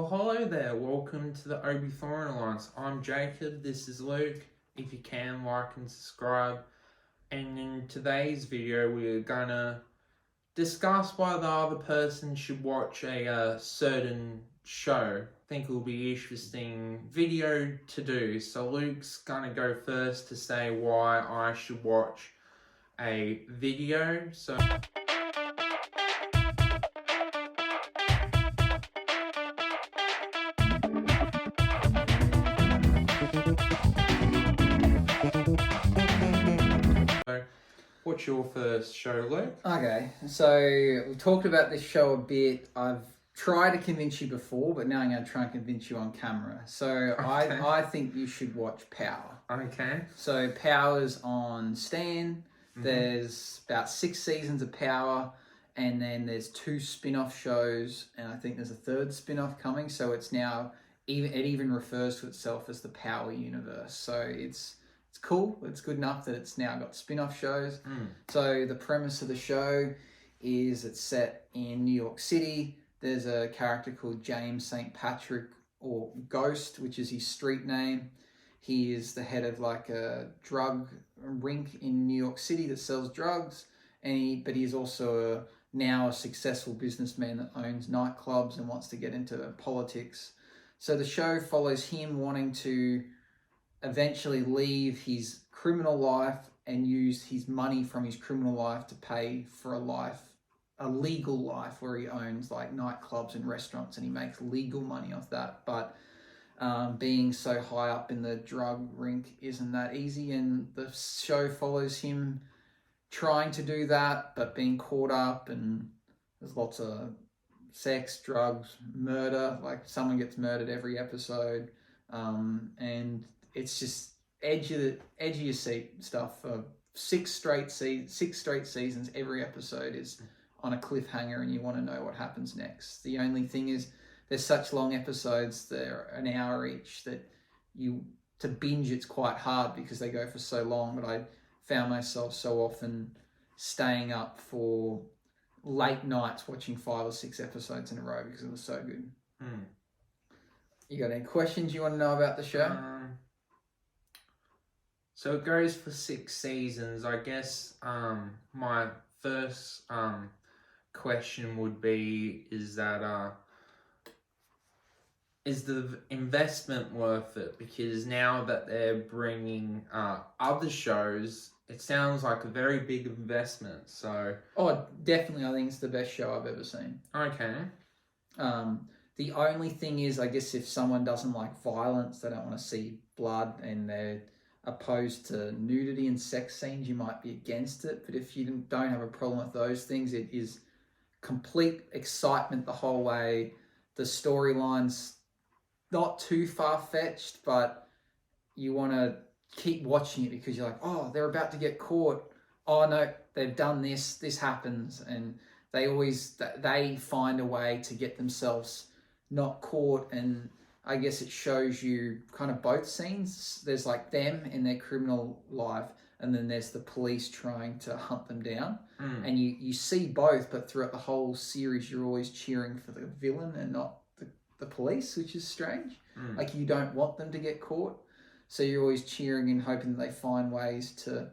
hello there. Welcome to the Obi Thorin Alliance. I'm Jacob. This is Luke. If you can, like and subscribe. And in today's video, we're gonna discuss why the other person should watch a certain show. I think it will be an interesting video to do. So Luke's gonna go first to say why I should watch a video. So what's your first show, Luke? Okay, so we've talked about this show a bit. I've tried to convince you before, but now I'm going to try and convince you on camera. So Okay. I think you should watch Power. Okay. So Power's on Stan. There's about 6 seasons of Power, and then there's 2 spin-off shows, and I think there's a 3rd spin-off coming. So it's now it even refers to itself as the Power universe. So it's cool. It's good enough that it's now got spin-off shows. So the premise of the show is it's set in New York City. There's a character called James St. Patrick, or Ghost, which is his street name. He is the head of like a drug rink in New York City that sells drugs, but he's also now a successful businessman that owns nightclubs and wants to get into politics. So the show follows him wanting to eventually leave his criminal life and use his money from his criminal life to pay for a legal life where he owns like nightclubs and restaurants, and he makes legal money off that. But being so high up in the drug rink isn't that easy, and the show follows him trying to do that but being caught up, and there's lots of sex, drugs, murder. Like someone gets murdered every episode, and it's just edge of your seat stuff for 6 straight seasons. Every episode is on a cliffhanger, and you want to know what happens next. The only thing is, there's such long episodes, they're an hour each, that to binge it's quite hard because they go for so long. But I found myself so often staying up for late nights watching 5 or 6 episodes in a row because it was so good. You got any questions you want to know about the show? So it goes for 6 seasons. I guess my first question would be, is the investment worth it? Because now that they're bringing other shows, it sounds like a very big investment. So definitely, I think it's the best show I've ever seen. Okay. The only thing is, I guess if someone doesn't like violence, they don't want to see blood, and they're opposed to nudity and sex scenes, you might be against it. But if you don't have a problem with those things, it is complete excitement the whole way. The storyline's not too far-fetched, but you want to keep watching it because you're like, oh, they're about to get caught. Oh no, they've done this happens. And they find a way to get themselves not caught. And I guess it shows you kind of both scenes. There's like them in their criminal life, and then there's the police trying to hunt them down. And you see both, but throughout the whole series, you're always cheering for the villain and not the police, which is strange. Like you don't want them to get caught. So you're always cheering and hoping that they find ways to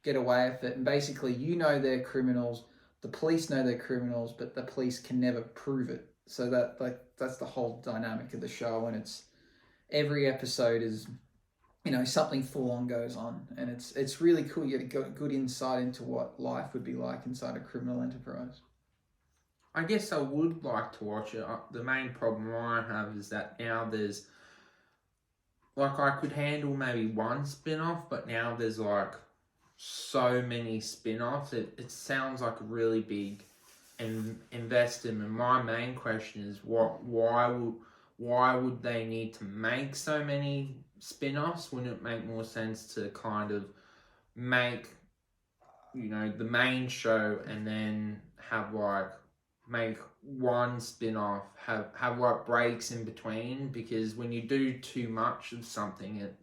get away with it. And basically, you know they're criminals, the police know they're criminals, but the police can never prove it. So that's the whole dynamic of the show, and every episode is, something full on goes on, and it's really cool. You get a good insight into what life would be like inside a criminal enterprise. I guess I would like to watch it. The main problem I have is that now there's, like, I could handle maybe one spin-off, but now there's like so many spin-offs. It sounds like a really big investment. And my main question is, why would they need to make so many spin-offs? Wouldn't it make more sense to kind of make, the main show and then have make one spin-off, have like breaks in between? Because when you do too much of something, it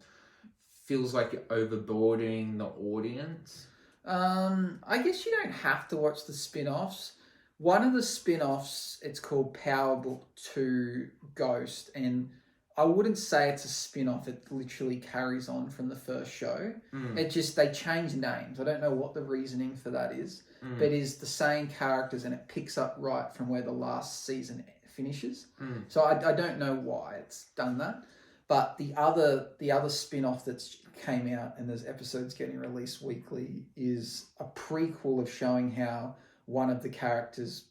feels like you're overboarding the audience. I guess you don't have to watch the spin-offs, One of the spin-offs, it's called Power Book 2 Ghost, and I wouldn't say it's a spin-off. It literally carries on from the first show. It just, they change names. I don't know what the reasoning for that is, but it is the same characters and it picks up right from where the last season finishes. So I don't know why it's done that. But the other spin-off that's came out and there's episodes getting released weekly is a prequel of showing how one of the characters,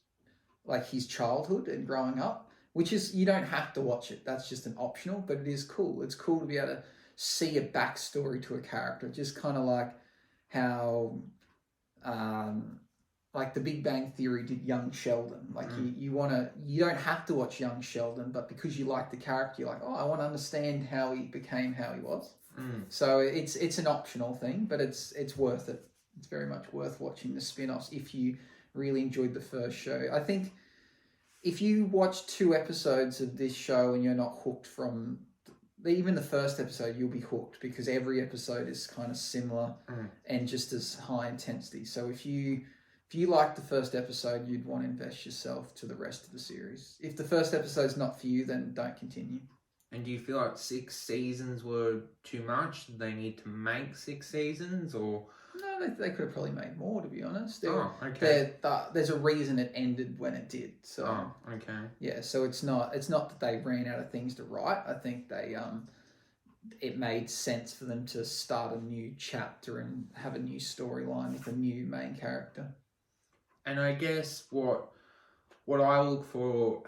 like his childhood and growing up, which is, you don't have to watch it. That's just an optional, but it is cool. It's cool to be able to see a backstory to a character, just kind of like how, like the Big Bang Theory did Young Sheldon. Like you don't have to watch Young Sheldon, but because you like the character, you're like, oh, I want to understand how he became how he was. So it's an optional thing, but it's worth it. It's very much worth watching the spin-offs if you really enjoyed the first show. I think if you watch 2 episodes of this show and you're not hooked from even the first episode, you'll be hooked because every episode is kind of similar and just as high intensity. So if you like the first episode, you'd want to invest yourself to the rest of the series. If the first episode's not for you, then don't continue. And do you feel like 6 seasons were too much? Did they need to make 6 seasons, or? No, they could have probably made more, to be honest. Okay. There's a reason it ended when it did. So, okay. Yeah, so it's not that they ran out of things to write. I think it made sense for them to start a new chapter and have a new storyline with a new main character. And I guess what I look for,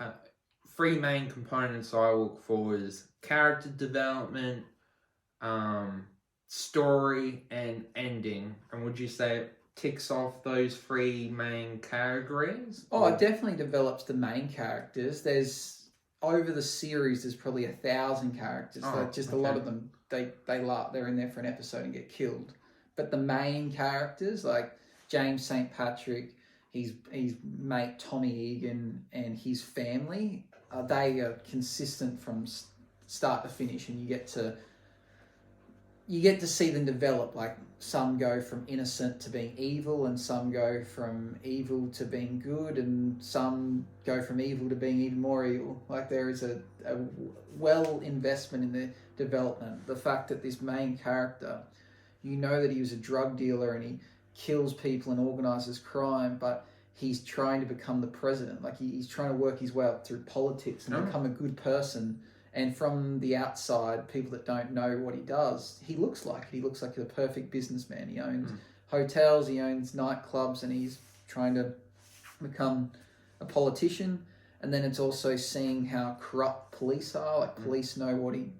3 main components I look for is character development, story, and ending. And would you say it ticks off those 3 main categories? Oh, it definitely develops the main characters. There's over the series, there's probably 1,000 characters. A lot of them, they're in there for an episode and get killed. But the main characters, like James St. Patrick, his mate Tommy Egan, and his family, they are consistent from start to finish, and you get to see them develop. Like some go from innocent to being evil, and some go from evil to being good, and some go from evil to being even more evil. Like there is a well investment in the development. The fact that this main character, you know that he was a drug dealer and he kills people and organizes crime, but he's trying to become the president. Like he's trying to work his way up through politics and become a good person. And from the outside, people that don't know what he does, he looks like the perfect businessman. He owns hotels, he owns nightclubs, and he's trying to become a politician. And then it's also seeing how corrupt police are. Like police know what he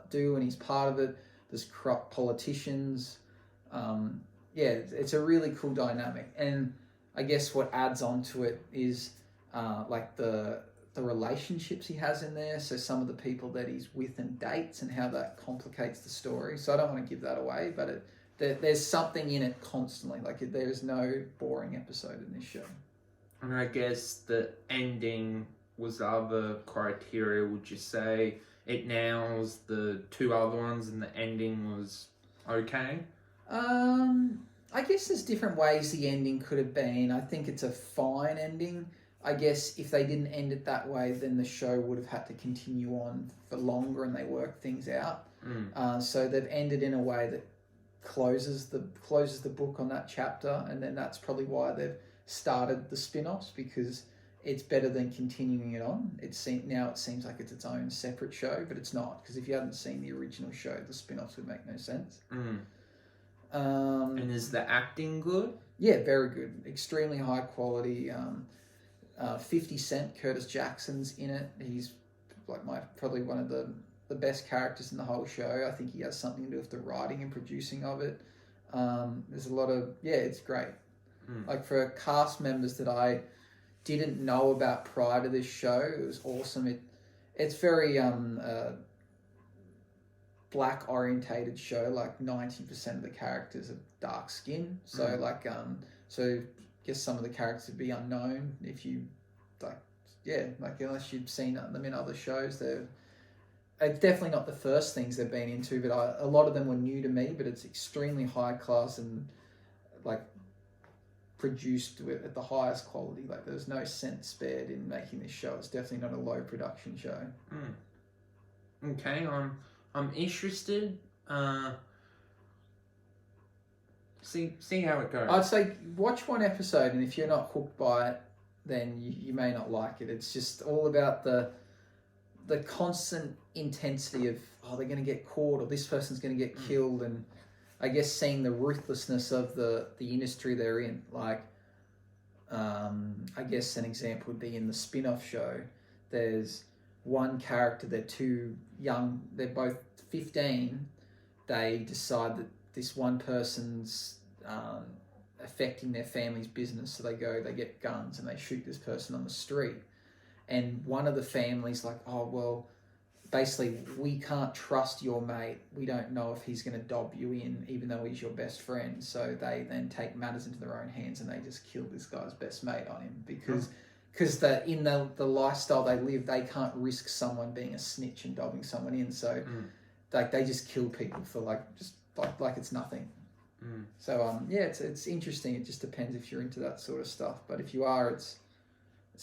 do, and he's part of it. There's corrupt politicians. It's a really cool dynamic. And I guess what adds on to it is like the relationships he has in there. So some of the people that he's with and dates, and how that complicates the story. So I don't want to give that away, but there's something in it constantly. Like there's no boring episode in this show. And I guess the ending was the other criteria. Would you say it nails the 2 other ones and the ending was okay? I guess there's different ways the ending could have been. I think it's a fine ending. I guess if they didn't end it that way, then the show would have had to continue on for longer, and they worked things out. So they've ended in a way that closes the book on that chapter, and then that's probably why they've started the spin-offs, because it's better than continuing it on. Now it seems like it's its own separate show, but it's not, because if you hadn't seen the original show, the spin-offs would make no sense. And is the acting good? Yeah, very good. Extremely high quality. 50 Cent, Curtis Jackson's in it. He's like probably one of the best characters in the whole show. I think he has something to do with the writing and producing of it. There's a lot of, it's great. Like for cast members that I didn't know about prior to this show, it was awesome. It's very black orientated show. Like 90% of the characters are dark skin. So I guess some of the characters would be unknown if you unless you've seen them in other shows. It's definitely not the first things they've been into, but a lot of them were new to me. But it's extremely high class and like produced at the highest quality. Like there's no cent spared in making this show. It's definitely not a low production show. Okay, I'm interested. See how it goes. I'd say watch one episode, and if you're not hooked by it, then you may not like it. It's just all about the constant intensity of they're going to get caught or this person's going to get killed, and I guess seeing the ruthlessness of the industry they're in. Like, I guess an example would be in the spin-off show. There's one character, they're too young, they're both 15. They decide that this one person's affecting their family's business, so they get guns and they shoot this person on the street. And one of the families like, oh, well, basically, we can't trust your mate. We don't know if he's going to dob you in, even though he's your best friend. So they then take matters into their own hands and they just kill this guy's best mate on him because in the lifestyle they live, they can't risk someone being a snitch and dobbing someone in. So like they just kill people for like it's nothing. So it's interesting. It just depends if you're into that sort of stuff. But if you are, it's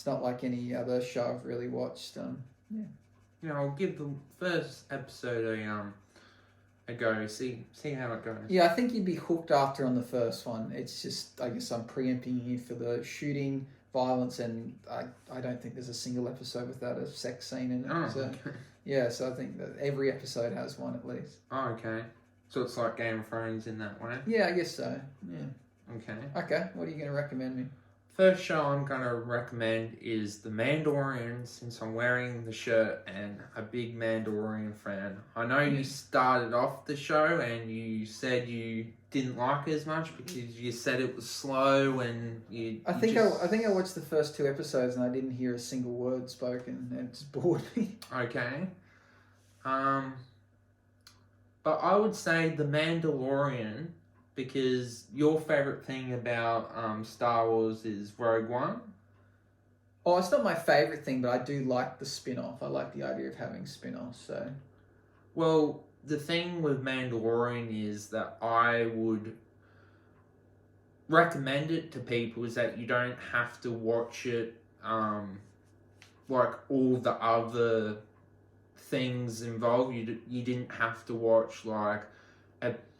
not like any other show I've really watched. I'll give the first episode a go. See how it goes. Yeah, I think you'd be hooked after on the first one. It's just, I guess I'm preempting you for the shooting, violence, and I don't think there's a single episode without a sex scene in it. So I think that every episode has one at least. Oh, okay. So it's like Game of Thrones in that way? Yeah, I guess so. Yeah. Okay, what are you going to recommend me? First show I'm going to recommend is The Mandalorian, since I'm wearing the shirt and a big Mandalorian fan. I know you started off the show and you said you didn't like it as much because you said it was slow and I think I watched the first 2 episodes and I didn't hear a single word spoken and it just bored me. Okay. But I would say The Mandalorian, because your favourite thing about Star Wars is Rogue One. Oh, it's not my favourite thing, but I do like the spin-off. I like the idea of having spin-offs, so... Well, the thing with Mandalorian is that I would recommend it to people is that you don't have to watch it like all the other things involved. You didn't have to watch like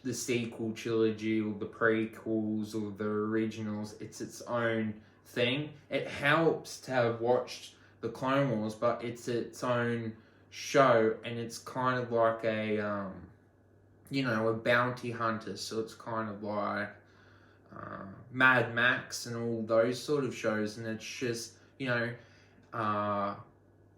the sequel trilogy or the prequels or the originals. It's its own thing. It helps to have watched the Clone Wars, but it's its own show, and it's kind of like a bounty hunter. So it's kind of like Mad Max and all those sort of shows, and it's just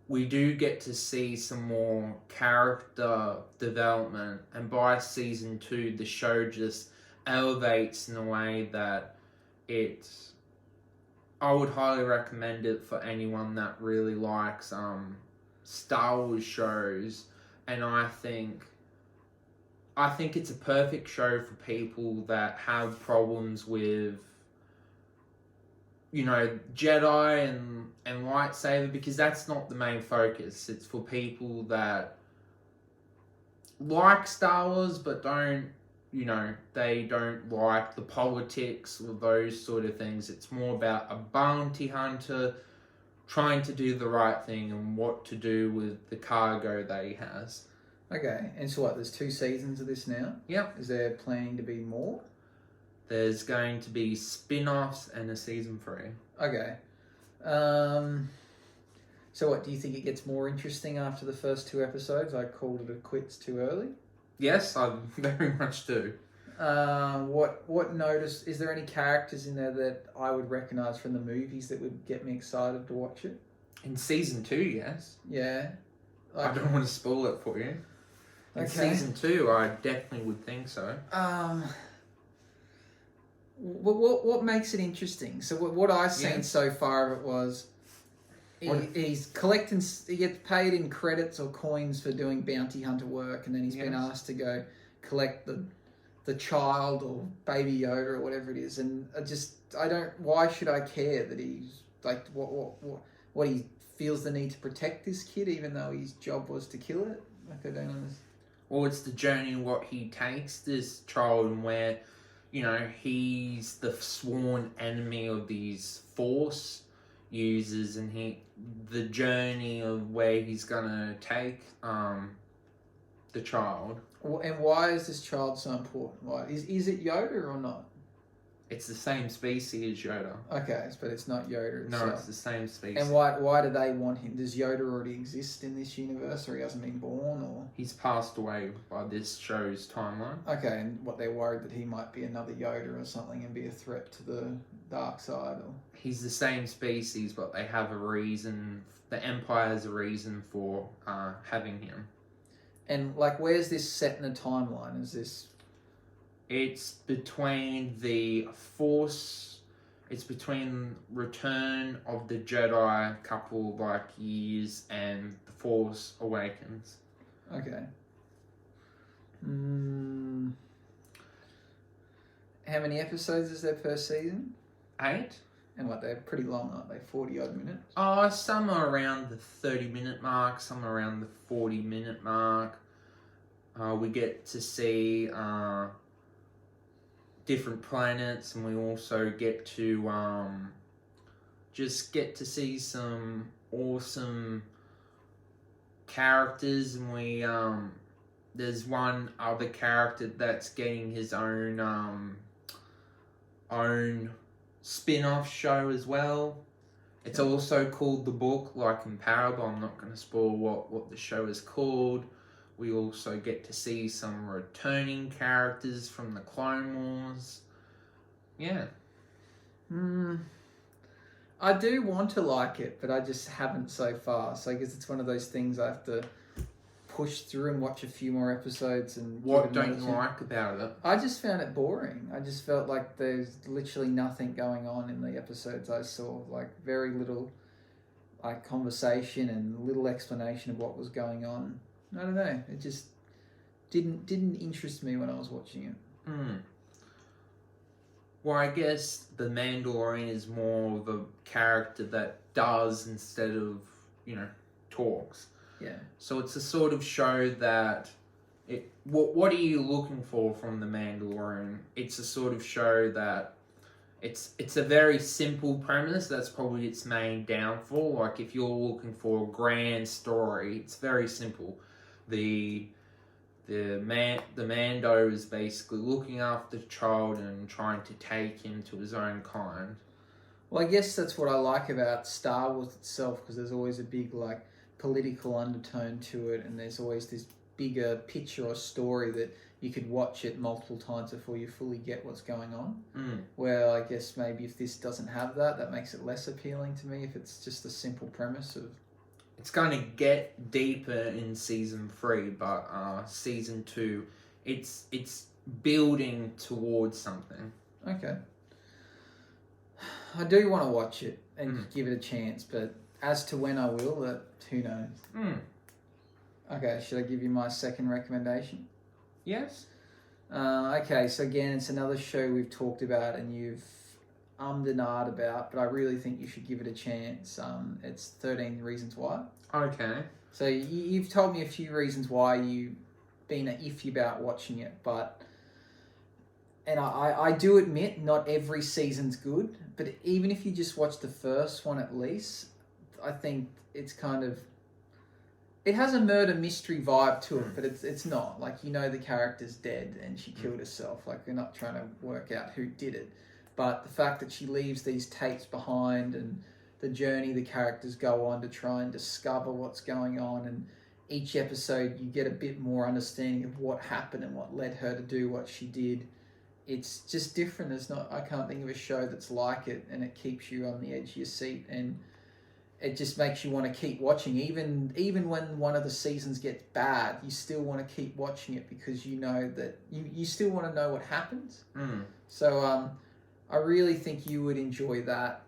we do get to see some more character development, and by season 2 the show just elevates in a way that I would highly recommend it for anyone that really likes Star Wars shows. And I think it's a perfect show for people that have problems with Jedi and lightsaber, because that's not the main focus. It's for people that like Star Wars but they don't like the politics or those sort of things. It's more about a bounty hunter trying to do the right thing and what to do with the cargo that he has. Okay, and so what, there's 2 seasons of this now? Yep. Is there planning to be more? There's going to be spin-offs and a season 3. Okay. So what, do you think it gets more interesting after the first 2 episodes? I called it a quits too early? Yes, I very much do. What notice, is there any characters in there that I would recognise from the movies that would get me excited to watch it? In season 2, yes. Yeah. I don't want to spoil it for you. In season 2, I definitely would think so. What makes it interesting? So what I've seen so far of it was he's collecting. He gets paid in credits or coins for doing bounty hunter work, and then he's been asked to go collect the child or baby Yoda or whatever it is. And I don't. Why should I care that he's like what he feels the need to protect this kid, even though his job was to kill it? Like I don't understand. Well, it's the journey what he takes this child, and where he's the sworn enemy of these Force users, and the journey of where he's gonna take the child. And why is this child so important? Why is it Yoda or not? It's the same species as Yoda. Okay, but it's not Yoda No, itself. it's the same species. And why do they want him? Does Yoda already exist in this universe, or he hasn't been born, or? He's passed away by this show's timeline. Okay, and what, they're worried that he might be another Yoda or something and be a threat to the dark side, or? He's the same species, but they have a reason. The Empire has a reason for having him. And like, where's this set in the timeline? Is this? It's between the Force. It's between Return of the Jedi, a couple years, and the Force Awakens. Okay. How many episodes is there per season? 8. And what, they're pretty long, aren't they? 40 odd minutes. Some are around the 30-minute mark. Some are around the 40-minute mark. We get to see different planets, and we also get to see some awesome characters, and we there's one other character that's getting his own spin-off show as well. It's also called The Book, like in Parable. I'm not going to spoil what the show is called. We also get to see some returning characters from the Clone Wars. Yeah. I do want to like it, but I just haven't so far. So I guess it's one of those things I have to push through and watch a few more episodes. And what don't you like about it? I just found it boring. I just felt like there's literally nothing going on in the episodes I saw. Like, very little conversation and little explanation of what was going on. I don't know. It just didn't interest me when I was watching it. Well, I guess the Mandalorian is more of a character that does instead of, talks. Yeah. So it's a sort of show that what are you looking for from the Mandalorian? It's a sort of show that it's a very simple premise. That's probably its main downfall. Like, if you're looking for a grand story, it's very simple. The Mando is basically looking after the child and trying to take him to his own kind. Well, I guess that's what I like about Star Wars itself, because there's always a big political undertone to it, and there's always this bigger picture or story that you could watch it multiple times before you fully get what's going on. Where I guess maybe if this doesn't have that, that makes it less appealing to me. If it's just a simple premise of. It's going to get deeper in season 3, but season 2, it's building towards something. Okay. I do want to watch it and give it a chance, but as to when I will, who knows? Okay, should I give you my second recommendation? Yes. Okay, so again, it's another show we've talked about and you've and ahed about, but I really think you should give it a chance. It's 13 Reasons Why. Okay. So you've told me a few reasons why you've been iffy about watching it, and I do admit not every season's good, but even if you just watch the first one at least, I think it's it has a murder mystery vibe to it, but it's not. The character's dead and she killed herself. We're not trying to work out who did it. But the fact that she leaves these tapes behind and the journey the characters go on to try and discover what's going on, and each episode you get a bit more understanding of what happened and what led her to do what she did. It's just different. I can't think of a show that's like it, and it keeps you on the edge of your seat, and it just makes you want to keep watching. Even when one of the seasons gets bad, you still want to keep watching it because you know that you still want to know what happens. So I really think you would enjoy that.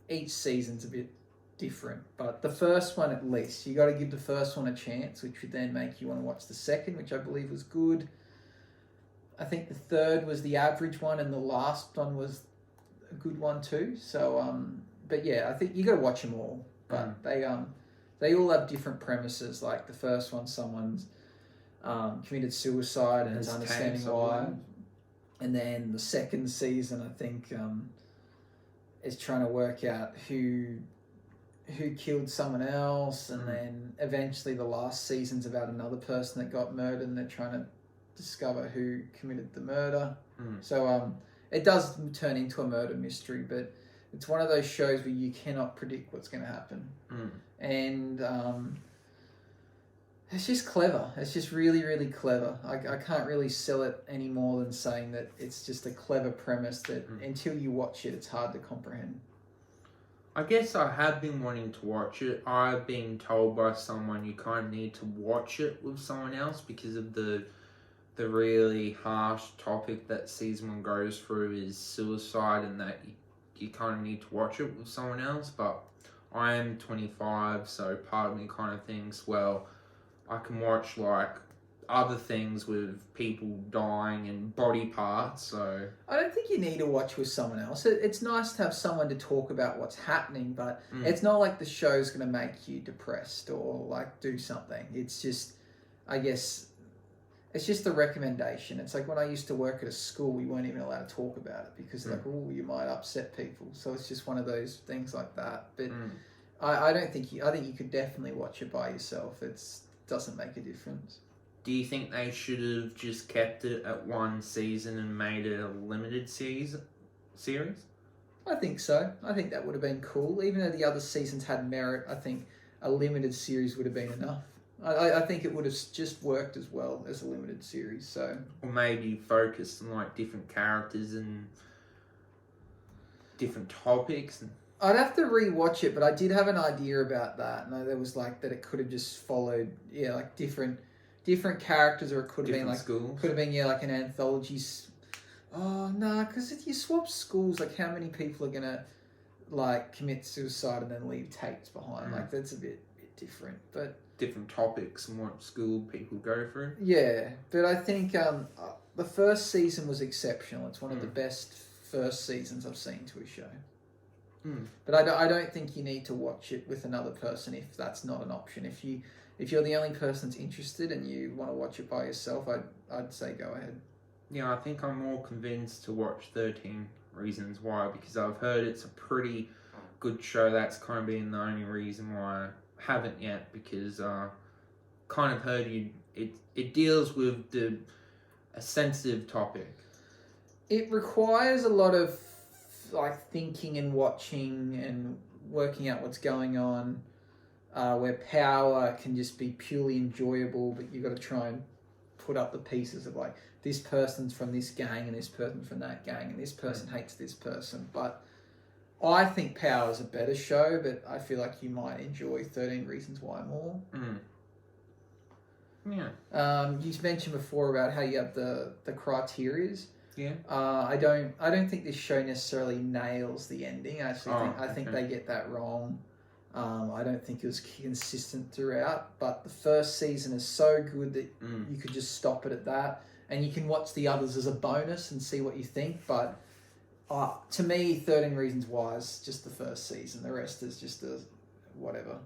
Each season's a bit different, but the first one, at least, you got to give the first one a chance, which would then make you want to watch the second, which I believe was good. I think the third was the average one, and the last one was a good one too. So, but yeah, I think you got to watch them all. But they all have different premises. Like the first one, someone's committed suicide and is understanding why. and then the second season, I think, is trying to work out who killed someone else, and then eventually the last season's about another person that got murdered, and they're trying to discover who committed the murder. So it does turn into a murder mystery, but it's one of those shows where you cannot predict what's going to happen. And it's just clever. It's just really, really clever. I can't really sell it any more than saying that it's just a clever premise that until you watch it, it's hard to comprehend. I guess I have been wanting to watch it. I've been told by someone you kind of need to watch it with someone else because of the really harsh topic that season 1 goes through is suicide, and that you kind of need to watch it with someone else. But I am 25, so part of me kind of thinks, well, I can watch like other things with people dying and body parts, so I don't think you need to watch with someone else. It's nice to have someone to talk about what's happening, but it's not like the show's going to make you depressed or like do something. It's just, I guess, it's just a recommendation. It's like when I used to work at a school, we weren't even allowed to talk about it because like, oh, you might upset people. So it's just one of those things like that. But I don't think I think you could definitely watch it by yourself. It doesn't make a difference. Do you think they should have just kept it at 1 season and made it a limited series? I think so. I think that would have been cool. Even though the other seasons had merit, I think a limited series would have been enough. I think it would have just worked as well as a limited series. So, or maybe focus on like different characters and different topics. I'd have to rewatch it, but I did have an idea about that. And there was like that it could have just followed, like different characters, or it could have been like schools. Could have been like an anthology. Oh no, because if you swap schools, like how many people are gonna like commit suicide and then leave tapes behind? Like that's a bit different, but different topics and what school people go through. Yeah, but I think the first season was exceptional. It's one of the best first seasons I've seen to a show. But I don't think you need to watch it with another person if that's not an option. If you're the only person that's interested and you want to watch it by yourself, I'd say go ahead. Yeah, I think I'm more convinced to watch 13 Reasons Why because I've heard it's a pretty good show. That's kind of been the only reason why I haven't yet, because kind of heard it deals with a sensitive topic. It requires a lot of like thinking and watching and working out what's going on, where power can just be purely enjoyable, but you've got to try and put up the pieces of like this person's from this gang and this person's from that gang and this person hates this person. But I think Power is a better show, but I feel like you might enjoy 13 Reasons Why more. Yeah. You mentioned before about how you have the criterias. Yeah. I don't think this show necessarily nails the ending. I think they get that wrong. I don't think it was consistent throughout, but the first season is so good that you could just stop it at that, and you can watch the others as a bonus and see what you think. But to me, 13 Reasons Why is just the first season. The rest is just a whatever.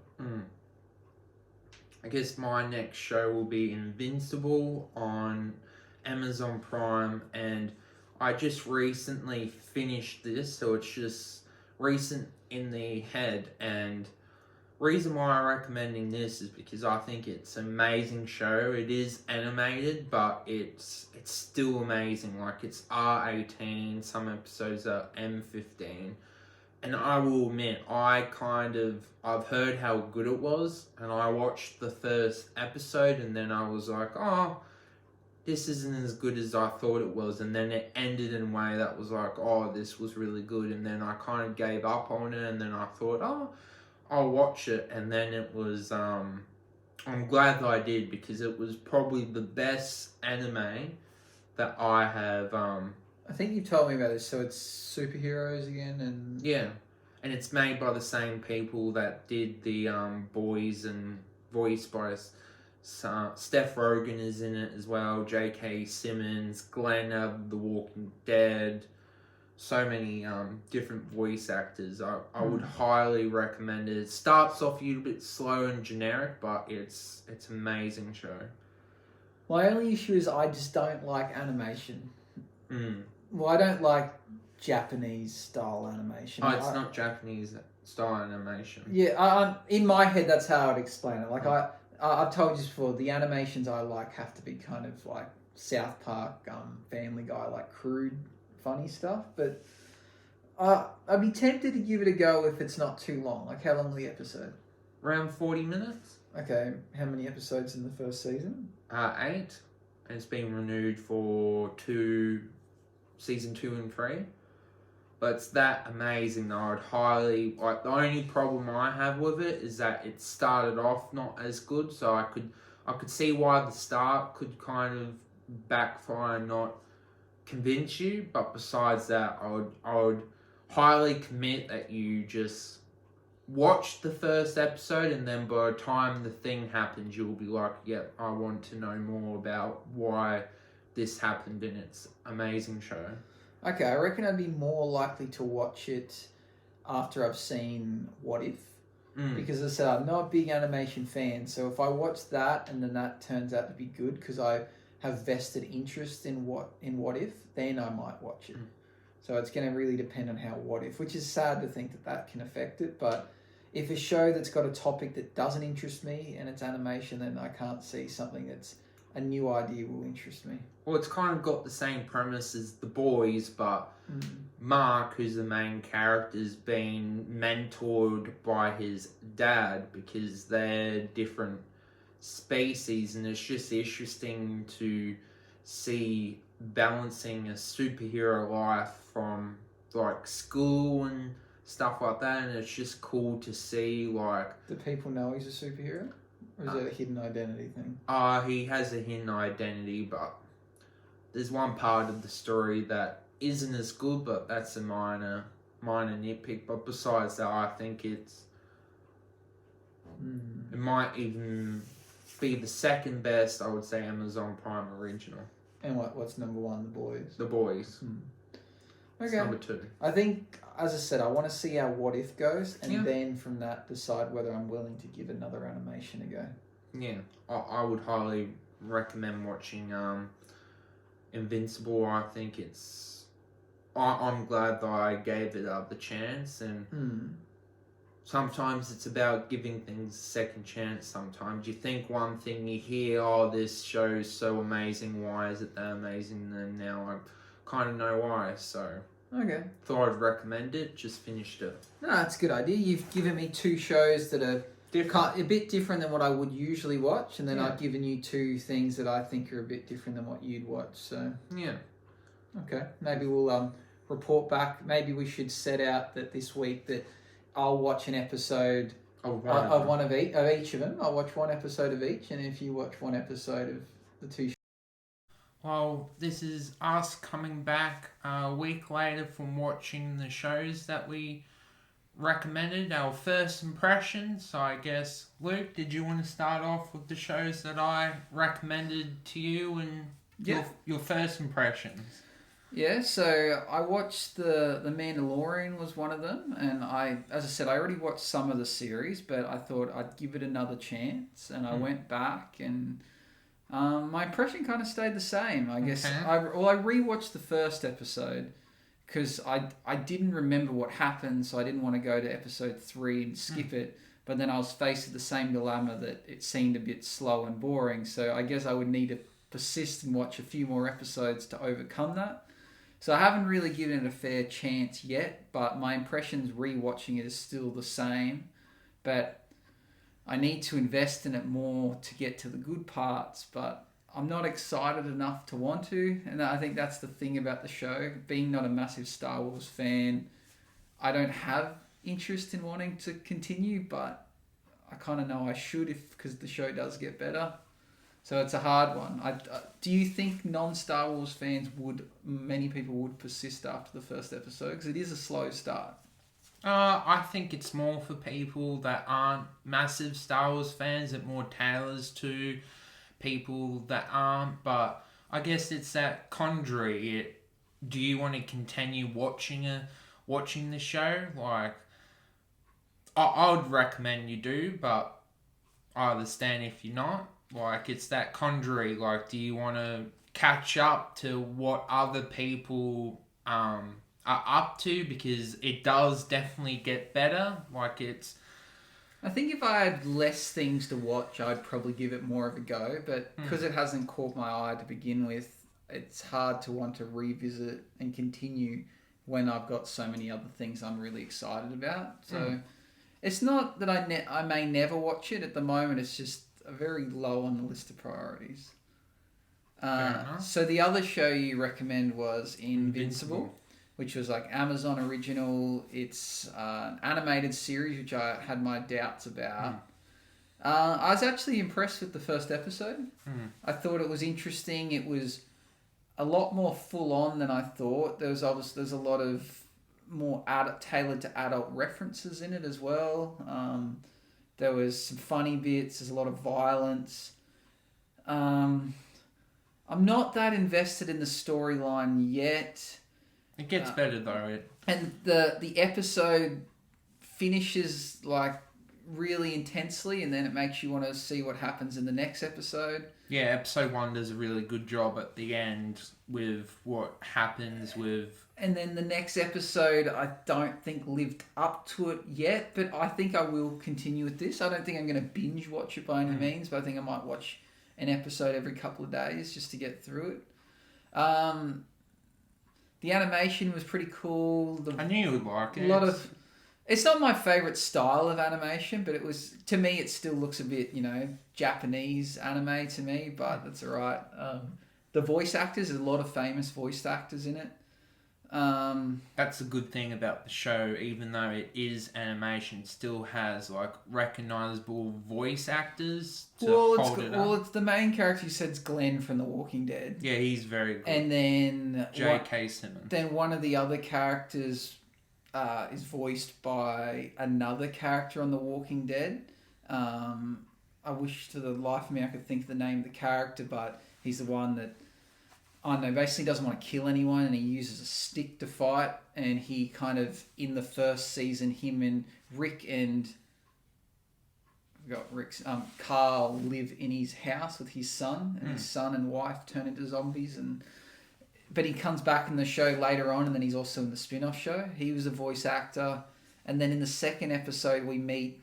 I guess my next show will be Invincible on Amazon Prime, and I just recently finished this, so it's just recent in the head. And reason why I'm recommending this is because I think it's an amazing show. It is animated, but it's still amazing. Like, it's R18, some episodes are M15. And I will admit, I've heard how good it was, and I watched the first episode, and then I was like, oh, this isn't as good as I thought it was. And then it ended in a way that was like, oh, this was really good. And then I kind of gave up on it, and then I thought, oh, I'll watch it. And then it was, I'm glad that I did, because it was probably the best anime that I have. I think you told me about this, so it's superheroes again, and yeah, and it's made by the same people that did the Boys, and voiced by Steph Rogen is in it as well, J.K. Simmons, Glenn of The Walking Dead, so many different voice actors. I would highly recommend it. It starts off a little bit slow and generic, but it's an amazing show. My only issue is I just don't like animation. Well, I don't like Japanese style animation. Oh, it's not Japanese style animation. Yeah, in my head, that's how I'd explain it. Like I've told you before, the animations I like have to be kind of like South Park, Family Guy, like crude, funny stuff. But I'd be tempted to give it a go if it's not too long. Like, how long is the episode? Around 40 minutes. Okay, how many episodes in the first season? 8. And it's been renewed for season 2 and 3. But it's that amazing that I'd highly like. The only problem I have with it is that it started off not as good, so I could see why the start could kind of backfire and not convince you. But besides that, I would highly commit that you just watch the first episode, and then by the time the thing happens, you'll be like, "Yep, I want to know more about why this happened," and it's amazing show. Okay, I reckon I'd be more likely to watch it after I've seen What If. Because as I said, I'm not a big animation fan, so if I watch that and then that turns out to be good because I have vested interest in What If, then I might watch it. So it's going to really depend on how What If, which is sad to think that can affect it, but if a show that's got a topic that doesn't interest me and it's animation, then I can't see something that's a new idea will interest me. Well, it's kind of got the same premise as The Boys, but Mark, who's the main character, is being mentored by his dad because they're different species, and it's just interesting to see balancing a superhero life from like school and stuff like that, and it's just cool to see like. Do people know he's a superhero? Or is it a hidden identity thing? He has a hidden identity, but there's one part of the story that isn't as good, but that's a minor nitpick. But besides that, I think it might even be the second best, I would say, Amazon Prime original. And what's number one? The Boys? The Boys. Okay. It's number 2. I think, as I said, I want to see how What If goes, and then from that decide whether I'm willing to give another animation a go. Yeah, I would highly recommend watching Invincible. I think it's. I'm glad that I gave it the chance, and sometimes it's about giving things a second chance. Sometimes you think one thing, you hear, "Oh, this show is so amazing. Why is it that amazing?" And now I kind of know why. So. Okay. Thought I'd recommend it. Just finished it. No, that's a good idea. You've given me 2 shows that are a bit different than what I would usually watch, and then I've given you 2 things that I think are a bit different than what you'd watch. So yeah. Okay. Maybe we'll report back. Maybe we should set out that this week that I'll watch an episode of one of each of them. I'll watch one episode of each, and if you watch one episode of the 2 shows. Well, this is us coming back a week later from watching the shows that we recommended, our first impressions. So I guess, Luke, did you want to start off with the shows that I recommended to you and your first impressions? Yeah, so I watched the Mandalorian was one of them, and as I said, I already watched some of the series, but I thought I'd give it another chance, and I went back and my impression kind of stayed the same. I guess I rewatched the first episode because I didn't remember what happened, so I didn't want to go to episode 3 and skip it. But then I was faced with the same dilemma that it seemed a bit slow and boring. So I guess I would need to persist and watch a few more episodes to overcome that. So I haven't really given it a fair chance yet, but my impressions rewatching it is still the same. But I need to invest in it more to get to the good parts, but I'm not excited enough to want to. And I think that's the thing about the show. Being not a massive Star Wars fan, I don't have interest in wanting to continue, but I kind of know I should because the show does get better. So it's a hard one. Do you think non-Star Wars fans many people would persist after the first episode? Because it is a slow start. I think it's more for people that aren't massive Star Wars fans. It more tailors to people that aren't. But I guess it's that quandary. Do you want to continue watching the show? Like, I would recommend you do, but I understand if you're not. Like, it's that quandary. Like, do you want to catch up to what other people are up to, because it does definitely get better. Like it's I think if I had less things to watch, I'd probably give it more of a go. But because it hasn't caught my eye to begin with, it's hard to want to revisit and continue when I've got so many other things I'm really excited about. So it's not that I may never watch it at the moment. It's just very low on the list of priorities. So the other show you recommend was Invincible, which was like Amazon original. It's an animated series, which I had my doubts about. I was actually impressed with the first episode. I thought it was interesting. It was a lot more full on than I thought. There's a lot of more tailored to adult references in it as well. There was some funny bits. There's a lot of violence. I'm not that invested in the storyline yet. It gets better though. And the episode finishes like really intensely, and then it makes you want to see what happens in the next episode. Yeah, episode 1 does a really good job at the end with what happens with... And then the next episode, I don't think lived up to it yet, but I think I will continue with this. I don't think I'm going to binge watch it by any means, but I think I might watch an episode every couple of days just to get through it. The animation was pretty cool. I knew you would like it. It's not my favourite style of animation, but it was, to me, it still looks a bit, Japanese anime to me, but that's alright. The voice actors, there's a lot of famous voice actors in it. That's a good thing about the show, even though it is animation, it still has like recognizable voice actors to hold it up. Well, it's the main character you said's Glenn from The Walking Dead. Yeah, he's very good. And then J.K. Simmons. Then one of the other characters is voiced by another character on The Walking Dead. I wish to the life of me I could think of the name of the character, but he's the one that, I don't know, basically doesn't want to kill anyone, and he uses a stick to fight. And he kind of, in the first season, him and Rick and Carl live in his house with his son, and his son and wife turn into zombies. But he comes back in the show later on, and then he's also in the spin-off show. He was a voice actor. And then in the second episode, we meet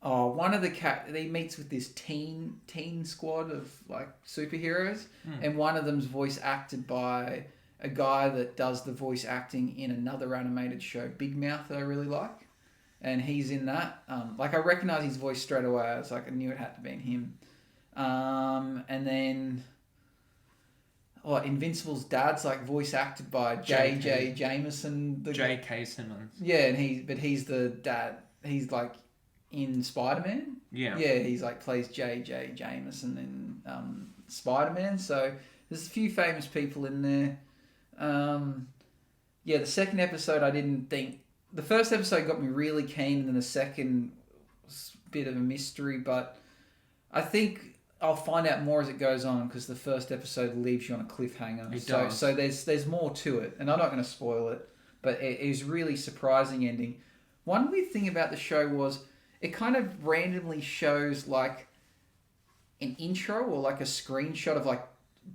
one of the he meets with this teen squad of like superheroes, and one of them's voice acted by a guy that does the voice acting in another animated show, Big Mouth, that I really like, and he's in that. I recognize his voice straight away. I was like, I knew it had to be him. And then, Invincible's dad's like voice acted by J.J. Jameson, J.K. Simmons. Yeah, and he's the dad. He's like in Spider-Man. Yeah, he's like plays J.J. Jameson in Spider-Man. So there's a few famous people in there. The second episode I didn't think. The first episode got me really keen, and then the second was a bit of a mystery. But I think I'll find out more as it goes on, because the first episode leaves you on a cliffhanger. It does. So there's more to it, and I'm not going to spoil it. But it is really surprising ending. One weird thing about the show was, it kind of randomly shows like an intro or like a screenshot of like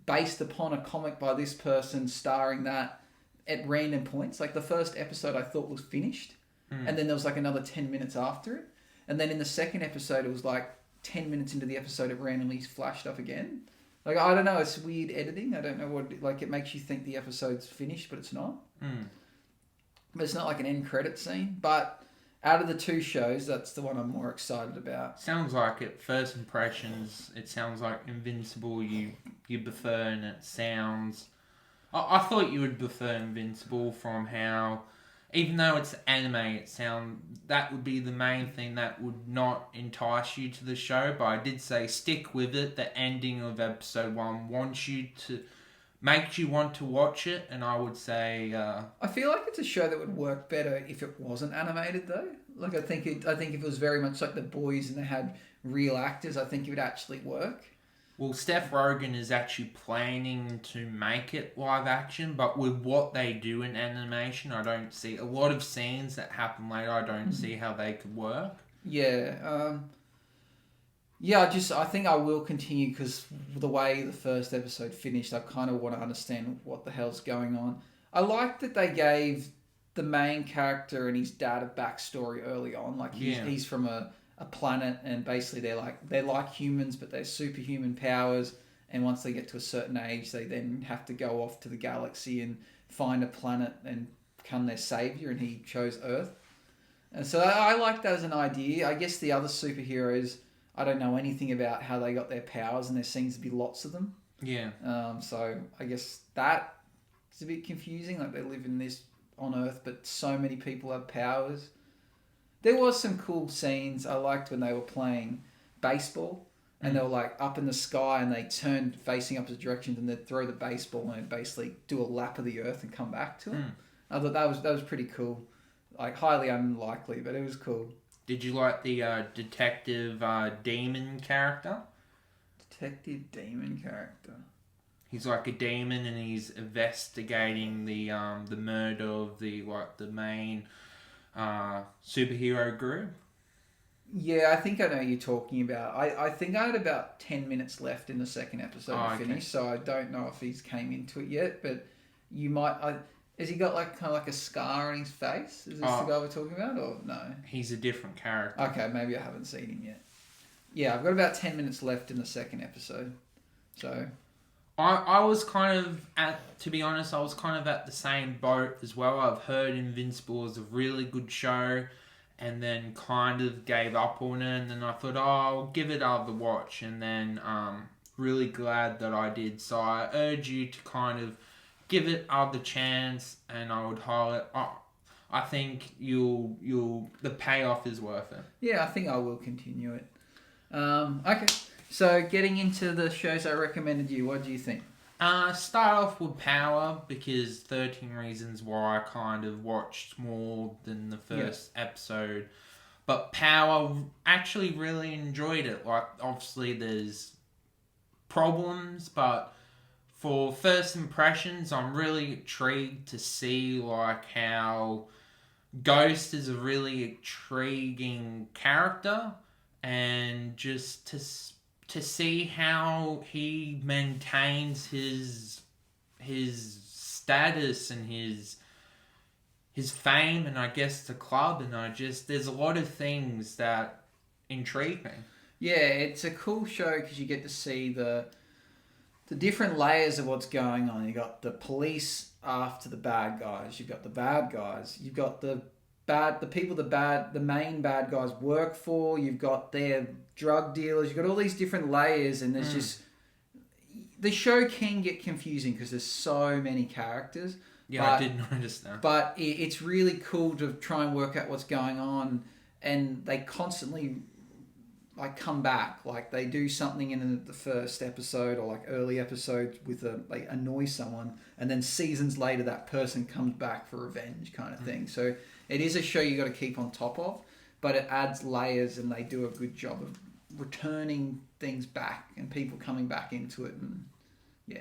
based upon a comic by this person starring that at random points. Like the first episode I thought was finished, and then there was like another 10 minutes after it. And then in the second episode, it was like 10 minutes into the episode, it randomly flashed up again. Like, I don't know, it's weird editing. I don't know what, like, it makes you think the episode's finished, but it's not. But it's not like an end credit scene. But out of the two shows, that's the one I'm more excited about. Sounds like it. First impressions, it sounds like Invincible you prefer, and it sounds... I thought you would prefer Invincible from how, even though it's anime, that would be the main thing that would not entice you to the show. But I did say stick with it. The ending of episode 1 makes you want to watch it, and I would say... I feel like it's a show that would work better if it wasn't animated, though. Like, I think if it was very much like The Boys and they had real actors, I think it would actually work. Well, Steph Rogen is actually planning to make it live action, but with what they do in animation, I don't see... A lot of scenes that happen later, I don't see how they could work. Yeah. Yeah, I think I will continue because the way the first episode finished, I kind of want to understand what the hell's going on. I like that they gave the main character and his dad a backstory early on. Like Yeah. he's from a planet, and basically they're like humans, but they're superhuman powers. And once they get to a certain age, they then have to go off to the galaxy and find a planet and become their savior. And he chose Earth. And so I like that as an idea. I guess the other superheroes, I don't know anything about how they got their powers, and there seems to be lots of them. Yeah. So I guess that is a bit confusing. Like they live in this on Earth, but so many people have powers. There was some cool scenes I liked when they were playing baseball, and they were like up in the sky, and they turned facing opposite directions, and they'd throw the baseball and basically do a lap of the Earth and come back to it. I thought that was pretty cool. Like highly unlikely, but it was cool. Did you like the detective demon character? Detective demon character. He's like a demon, and he's investigating the murder of the main superhero group. Yeah, I think I know what you're talking about. I think I had about 10 minutes left in the second episode to finish, so I don't know if he's came into it yet, but you might... has he got like kind of like a scar on his face? Is this the guy we're talking about, or no? He's a different character. Okay, maybe I haven't seen him yet. Yeah, I've got about 10 minutes left in the second episode, so... I was kind of to be honest, I was kind of at the same boat as well. I've heard Invincible is a really good show, and then kind of gave up on it, and then I thought, I'll give it another watch, and then really glad that I did. So I urge you to kind of give it other chance, and I would highlight. I think the payoff is worth it. Yeah, I think I will continue it. Okay. So, getting into the shows I recommended you, what do you think? Start off with Power, because 13 Reasons Why I kind of watched more than the first episode. But Power, actually really enjoyed it. Like, obviously there's problems, but for first impressions, I'm really intrigued to see like how Ghost is a really intriguing character, and just to see how he maintains his status and his fame, and I guess the club, and there's a lot of things that intrigue me. Yeah, it's a cool show because you get to see the different layers of what's going on. You got the police after the bad guys. You've got the bad guys. You've got the people the main bad guys work for. You've got their drug dealers. You've got all these different layers, and there's just... The show can get confusing because there's so many characters. Yeah, I did notice that. But it's really cool to try and work out what's going on, and they constantly like come back. Like they do something in the first episode or like early episodes with like annoy someone, and then seasons later that person comes back for revenge kind of thing. So it is a show you got to keep on top of, but it adds layers, and they do a good job of returning things back and people coming back into it. And yeah,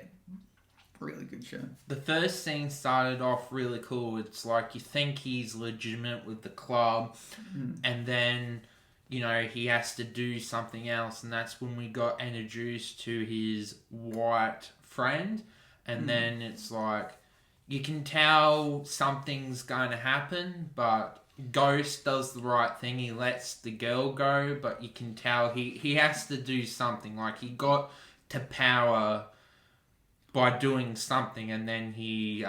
really good show. The first scene started off really cool. It's like you think he's legitimate with the club, and then he has to do something else, and that's when we got introduced to his white friend, and then it's like you can tell something's going to happen, but Ghost does the right thing. He lets the girl go, but you can tell he has to do something. Like he got to power by doing something, and then he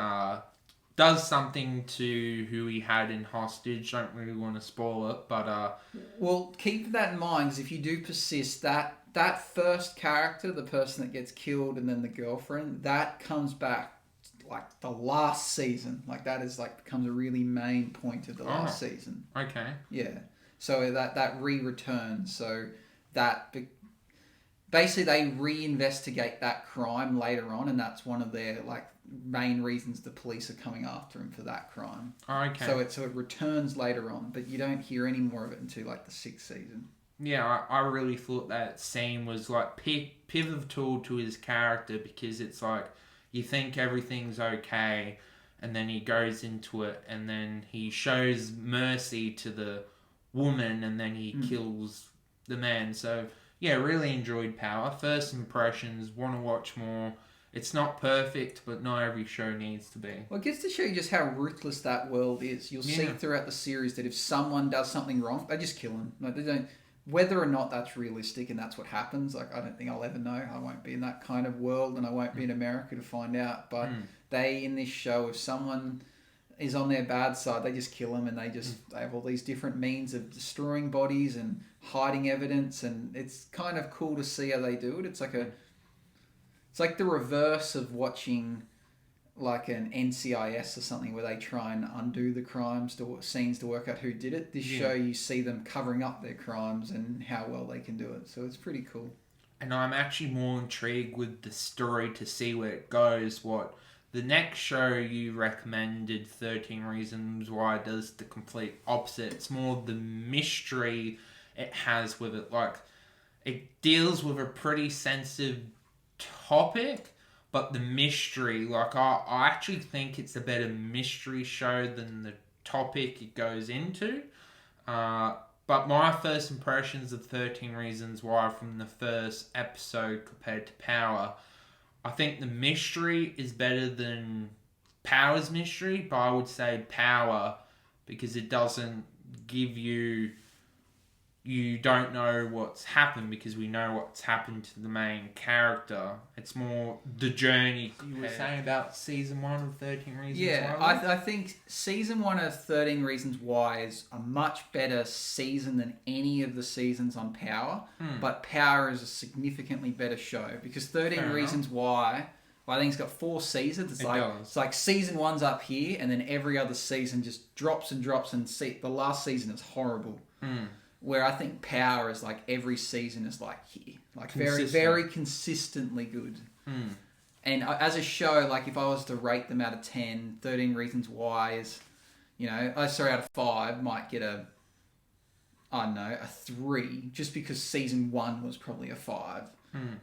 does something to who he had in hostage. Don't really want to spoil it, but well, keep that in mind, because if you do persist, that first character, the person that gets killed, and then the girlfriend, that comes back like the last season. Like that is like becomes a really main point of the last season. Okay. Yeah. So that returns. So that basically they reinvestigate that crime later on, and that's one of their like main reasons the police are coming after him for that crime. Okay. So it returns later on, but you don't hear any more of it until like the 6th season. Yeah, I really thought that scene was like pivotal to his character, because it's like you think everything's okay, and then he goes into it, and then he shows mercy to the woman, and then he kills the man. So yeah, really enjoyed Power. First impressions, want to watch more. It's not perfect, but not every show needs to be. Well, it gets to show you just how ruthless that world is. You'll see Yeah. throughout the series that if someone does something wrong, they just kill them. Like, they don't, whether or not that's realistic and that's what happens. Like, I don't think I'll ever know. I won't be in that kind of world, and I won't be in America to find out. But they, in this show, if someone is on their bad side, they just kill them, and they have all these different means of destroying bodies and hiding evidence, and it's kind of cool to see how they do it. It's like the reverse of watching like an NCIS or something where they try and undo the scenes to work out who did it. This show, you see them covering up their crimes and how well they can do it. So it's pretty cool. And I'm actually more intrigued with the story to see where it goes. What the next show you recommended, 13 Reasons Why, does the complete opposite. It's more the mystery it has with it. Like, it deals with a pretty sensitive topic, but the mystery, like, I actually think it's a better mystery show than the topic it goes into. But my first impressions of 13 Reasons Why from the first episode compared to Power, I think the mystery is better than Power's mystery, but I would say Power because it doesn't give you don't know what's happened because we know what's happened to the main character. It's more the journey. You were saying about season 1 of 13 Reasons Why? Yeah, I think season 1 of 13 Reasons Why is a much better season than any of the seasons on Power. But Power is a significantly better show because 13 Reasons Why, well, I think it's got 4 seasons. It's like season 1's up here, and then every other season just drops and drops, and the last season is horrible. Where I think Power is like every season is like here, like very, very consistently good. And as a show, like if I was to rate them out of 10, 13 Reasons Why is, out of 5 might get a 3, just because season 1 was probably a 5.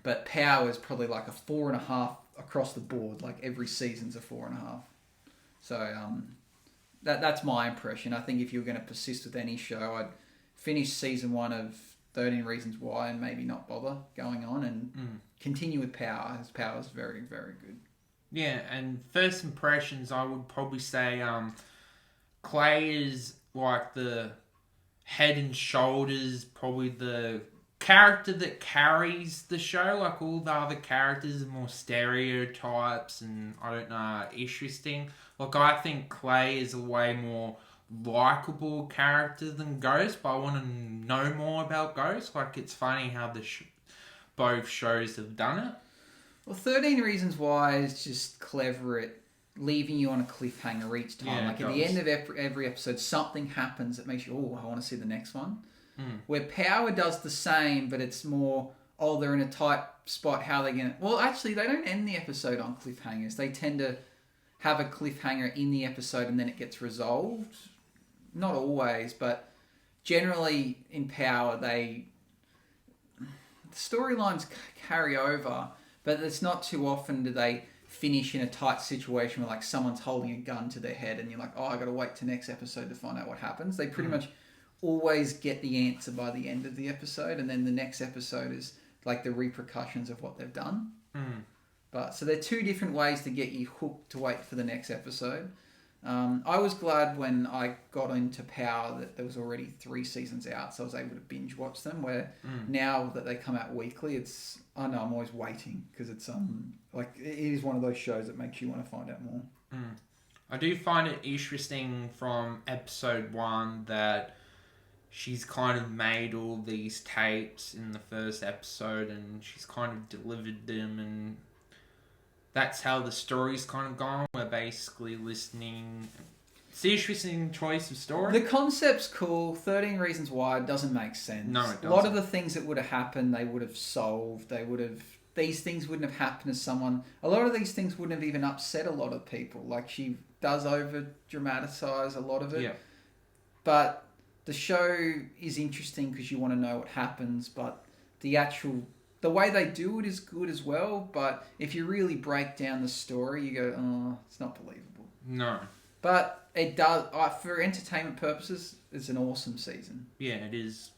But Power is probably like a 4.5 across the board. Like every season's a 4.5. So that's my impression. I think if you're going to persist with any show, I'd finish season 1 of 13 Reasons Why and maybe not bother going on and continue with Power, because Power is very, very good. Yeah, and first impressions, I would probably say Clay is like the head and shoulders, probably the character that carries the show. Like all the other characters are more stereotypes and, I don't know, interesting. Like I think Clay is a way more likable character than Ghost, but I want to know more about Ghost. Like it's funny how both shows have done it. Well, 13 Reasons Why is just clever at leaving you on a cliffhanger each time. Yeah, like at the end of every episode, something happens that makes you, I want to see the next one. Where Power does the same, but it's more, they're in a tight spot, how they're going to... Well, actually, they don't end the episode on cliffhangers. They tend to have a cliffhanger in the episode and then it gets resolved. Not always, but generally in Power, the storylines carry over, but it's not too often do they finish in a tight situation where like someone's holding a gun to their head and you're like, I got to wait to next episode to find out what happens. They pretty much always get the answer by the end of the episode, and then the next episode is like the repercussions of what they've done. But so they're 2 different ways to get you hooked to wait for the next episode. I was glad when I got into Power that there was already 3 seasons out, so I was able to binge watch them. Where now that they come out weekly, I'm always waiting because it's like it is one of those shows that makes you want to find out more. I do find it interesting from episode 1 that she's kind of made all these tapes in the first episode and she's kind of delivered them, and that's how the story's kind of gone. We're basically listening. It's an interesting choice of story. The concept's cool. 13 Reasons Why doesn't make sense. No, it doesn't. A lot of the things that would have happened, they would have solved. These things wouldn't have happened to someone. A lot of these things wouldn't have even upset a lot of people. Like she does over dramatize a lot of it. Yeah. But the show is interesting because you want to know what happens, but the way they do it is good as well, but if you really break down the story, you go, it's not believable. No. But it does, for entertainment purposes, it's an awesome season. Yeah, it is.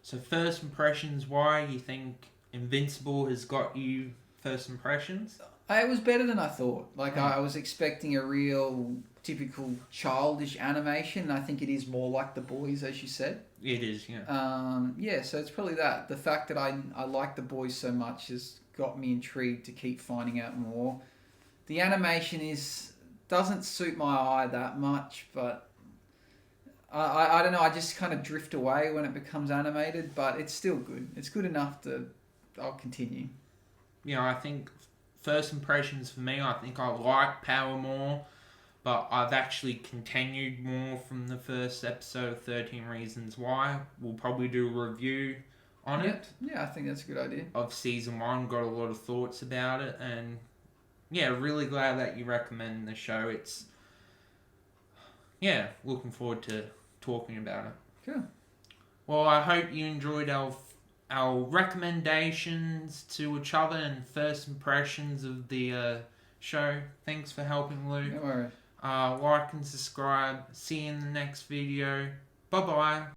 So first impressions, why you think Invincible has got you first impressions? It was better than I thought. Like, Mm. I was expecting a real typical childish animation, and I think it is more like The Boys, as you said. It is, yeah. Yeah, so it's probably that. The fact that I like The Boys so much has got me intrigued to keep finding out more. The animation doesn't suit my eye that much, but I don't know. I just kind of drift away when it becomes animated, but it's still good. It's good enough to I'll continue. Yeah, I think first impressions for me, I think I like Power more, but I've actually continued more from the first episode of 13 Reasons Why. We'll probably do a review on it Yeah, I think that's a good idea. of season 1. Got a lot of thoughts about it, and yeah, really glad that you recommend the show. It's, yeah, looking forward to talking about it. Cool. Well, I hope you enjoyed our recommendations to each other and first impressions of the show. Thanks for helping, Luke. No worries. Like and subscribe. See you in the next video. Bye bye.